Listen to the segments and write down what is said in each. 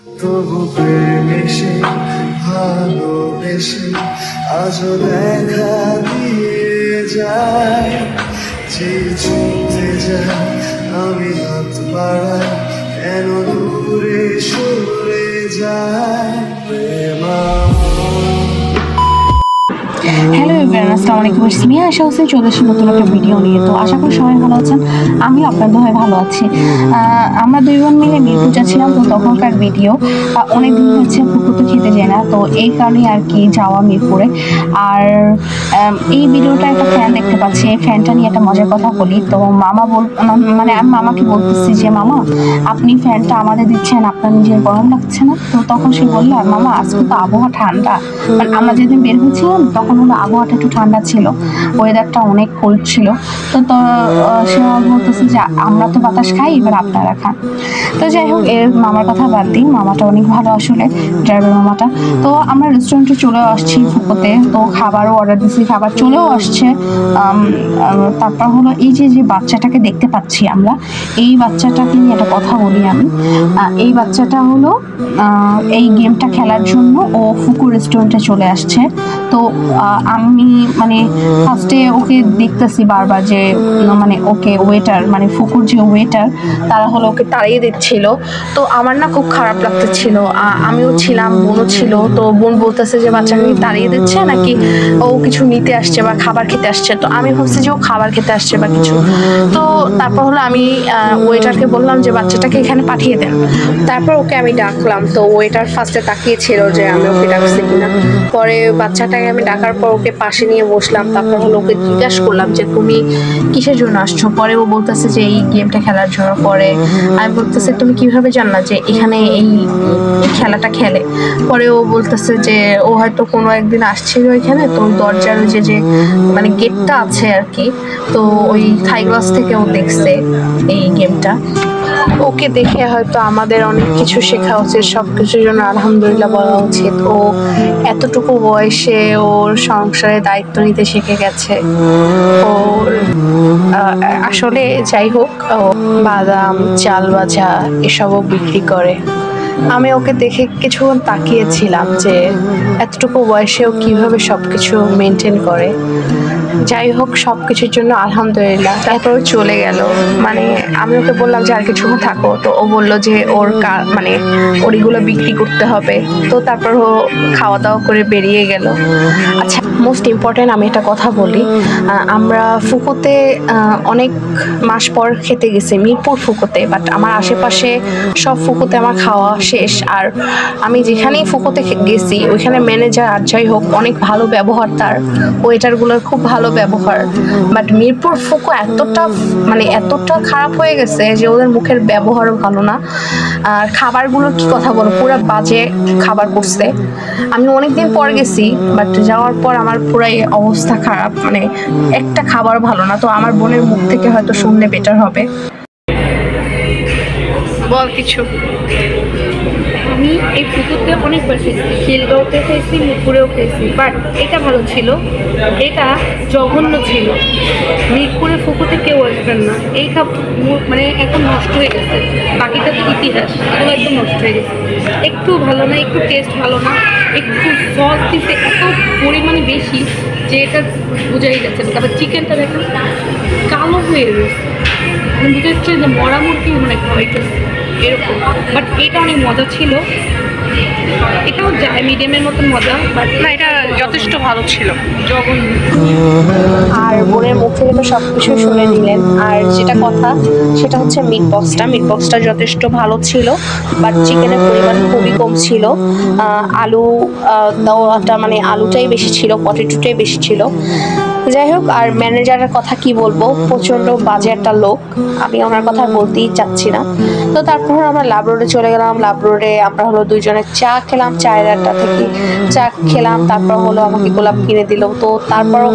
তবু প্রেমেশে ভালোবেসে আজও দেখা দিয়ে যায়, যে ছুটতে যায় আমি হাত বাড়াই কেন দূরে সরে যায় প্রেমা। হ্যালো এভরিওয়ান, আসসালামু আলাইকুম। আমি আশা হোসেন চলে এসেছি নতুন একটা ভিডিও নিয়ে। তো আশা করি সবাই ভালো আছেন, আমি আপনাদের হয়ে ভালো আছি। আমরা দুই বোন মিলে মিরপুর যাচ্ছিলাম, তো তখনকার ভিডিও। অনেকদিন হচ্ছে পুকুর তো খেতে যায় না, তো এই কারণে আর কি যাওয়া মিরপুরে। আর এই ভিডিওটা একটা ফ্যান দেখতে পাচ্ছি, এই ফ্যানটা নিয়ে একটা মজার কথা বলি। তো মামা মানে আমি মামাকে বলতেছি যে মামা আপনি ফ্যানটা আমাদের দিচ্ছেন, আপনার নিজের গরম লাগছে না? তো তখন সে বললো আর মামা আজকে তো আবহাওয়া ঠান্ডা, মানে আমরা যেদিন বের হয়েছিলাম তখন হলো আবহাওয়াটা একটু ঠান্ডা ছিল, ওয়েদারটা অনেক কোল্ড ছিল। তো সে বলতেছে যে আমরা তো বাতাস খাই, এবার আপনারা খান। তো যাই হোক, এর মামার কথা বাদ দিই, মামাটা অনেক ভালো আসলে, ড্রাইভার মামাটা। তো আমরা রেস্টুরেন্টে চলেও আসছি ফুকোতে, তো খাবারও অর্ডার দিচ্ছি, খাবার চলেও আসছে। তারপর হলো এই যে বাচ্চাটাকে দেখতে পাচ্ছি আমরা, এই বাচ্চাটাকে নিয়ে একটা কথা বলি আমি। এই বাচ্চাটা হলো এই গেমটা খেলার জন্য ও ফুকু রেস্টুরেন্টে চলে আসছে। তো আমি মানে ফার্স্টে ওকে দেখতেছি বারবার যে মানে ওকে ওয়েটার, মানে ফুকুর যে ওয়েটার তারা হলো ওকে তাড়িয়ে দিচ্ছিল। তো আমার না খুব খারাপ লাগতেছিল, আমিও ছিলাম, বোনও ছিল। তো বোন বলতেছে যে বাচ্চাকে তাড়িয়ে দিচ্ছে নাকি ও কিছু নিতে আসছে বা খাবার খেতে আসছে। তো আমি ভাবছি যে ও খাবার খেতে আসছে বা কিছু। তো তারপর হলো আমি ওয়েটারকে বললাম যে বাচ্চাটাকে এখানে পাঠিয়ে দেন। তারপর ওকে আমি ডাকলাম, তো ওয়েটার ফার্স্টে তাকিয়েছিল যে আমি ওকে ডাকছি কিনা। পরে বাচ্চাটাকে আমি ডাকার পর ওকে পাশে নিয়ে বসলাম। তারপর হলো ওকে জিজ্ঞাসা করলাম যে তুমি কিসের জন্য আসছো। পরে ও বলতেছে যে এই গেমটা খেলার জন্য। পরে আমি বলতেছে তুমি কিভাবে জানলা যে এখানে এই খেলাটা খেলে। পরে ও বলতেছে যে ও হয়তো কোনো একদিন আসছিল এখানে, তো ওই দরজার যে মানে গেটটা আছে আর কি, তো ওই থাই গ্লাস থেকে ও দেখছে এই গেমটা। ওকে দেখে হয়তো আমাদের অনেক কিছু শেখা উচিত, সব কিছুর জন্য আলহামদুলিল্লাহ বলা উচিত। ও এতটুকু বয়সে ওর সংসারে দায়িত্ব নিতে শিখে গেছে। ওর আসলে যাই হোক, বাদাম চাল ভাজা এসবও বিক্রি করে। আমি ওকে দেখে কিছুক্ষণ তাকিয়েছিলাম যে এতটুকু বয়সেও কিভাবে সবকিছু মেনটেন করে। যাই হোক, সব কিছুর জন্য আলহামদুলিল্লাহ। তারপর চলে গেল, মানে আমি ওকে বললাম যে আর কিছুক্ষণ থাকো। তো ও বললো যে ওর মানে ওইগুলো বিক্রি করতে হবে। তো তারপর ও খাওয়া দাওয়া করে বেরিয়ে গেল। আচ্ছা, মোস্ট ইম্পর্টেন্ট আমি একটা কথা বলি, আমরা ফুকোতে অনেক মাস পর খেতে গেছি, মিরপুর ফুকোতে। বাট আমার আশেপাশে সব ফুকোতে আমার খাওয়া শেষ। আর আমি যেখানেই ফুকোতে গেছি ওইখানে ম্যানেজার আর যাই হোক অনেক ভালো ব্যবহার, তার ওয়েটারগুলোর খুব ভালো ব্যবহার। বাট মিরপুর ফুকো এতটা খারাপ হয়ে গেছে যে ওদের মুখের ব্যবহারও ভালো না। আর খাবারগুলোর কি কথা বলো, পুরো বাজে খাবার করছে। আমি অনেকদিন পর গেছি, বাট যাওয়ার পর আমার পুরাই অবস্থা খারাপ, মানে একটা খাবার ভালো না। তো আমার বোনের মুখ থেকে হয়তো শুনলে বেটার হবে। বল কিছু। আমি এই ফুকুরতে অনেকবার খেয়েছি, খিলগাঁওতে খেয়েছি, মিরপুরেও খেয়েছি। বাট এটা ভালো ছিল, এটা জঘন্য ছিল। মিরপুরে ফুকুতে কেউ আসবেন না, এই মানে এখন নষ্ট হয়ে গেছে। বাকিটা তো ইতিহাস, এগুলো একদম নষ্ট হয়ে গেছে। একটু ভালো না, একটু টেস্ট ভালো না, একটু সস দিতে এত পরিমাণে বেশি যে এটা বোঝাই যাচ্ছে না। তারপর চিকেনটা দেখেন কালো হয়ে গেছে, বুঝতে হচ্ছে যে মরা মুরগি মনে খাওয়াইতেছে এরকম। বাট এটা অনেক মজা ছিল, এটাও যায় মিডিয়ামের মতন মজা, বাট না এটা যথেষ্ট ভালো ছিল। জঘন্য। আর বোনের মুখ থেকে তো সব কিছু শুনে নিলেন। আর যেটা কথা সেটা হচ্ছে মিট বক্সটা যথেষ্ট ভালো ছিল, বাট চিকেনের পরিমাণ খুবই কম ছিল। আলু দেওয়াটা মানে আলুটাই বেশি ছিল, পটেটোটাই বেশি ছিল। যাই হোক, আর ম্যানেজারের কথা কি বলবো, প্রচণ্ড বাজে একটা লোক, আমি ওনার কথা বলতেই চাচ্ছি না। তো তারপর আমরা লাভ রোডে চলে গেলাম। লাভ রোডে আমরা হলো দুইজনে চা খেলাম, চায়ের আড্ডা থেকে চা খেলাম। তারপর হলো আমাকে গোলাপ কিনে দিল। তো তারপরও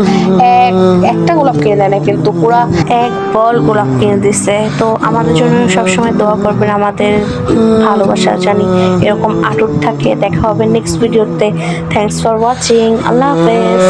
একটা গোলাপ কিনে দেয় না, কিন্তু পুরা এক বল গোলাপ কিনে দিচ্ছে। তো আমাদের জন্য সবসময় দোয়া করবেন, আমাদের ভালোবাসা জানি এরকম আটুট থাকে। দেখা হবে নেক্সট ভিডিওতে। থ্যাংকস ফর ওয়াচিং, আল্লাহ হাফেজ।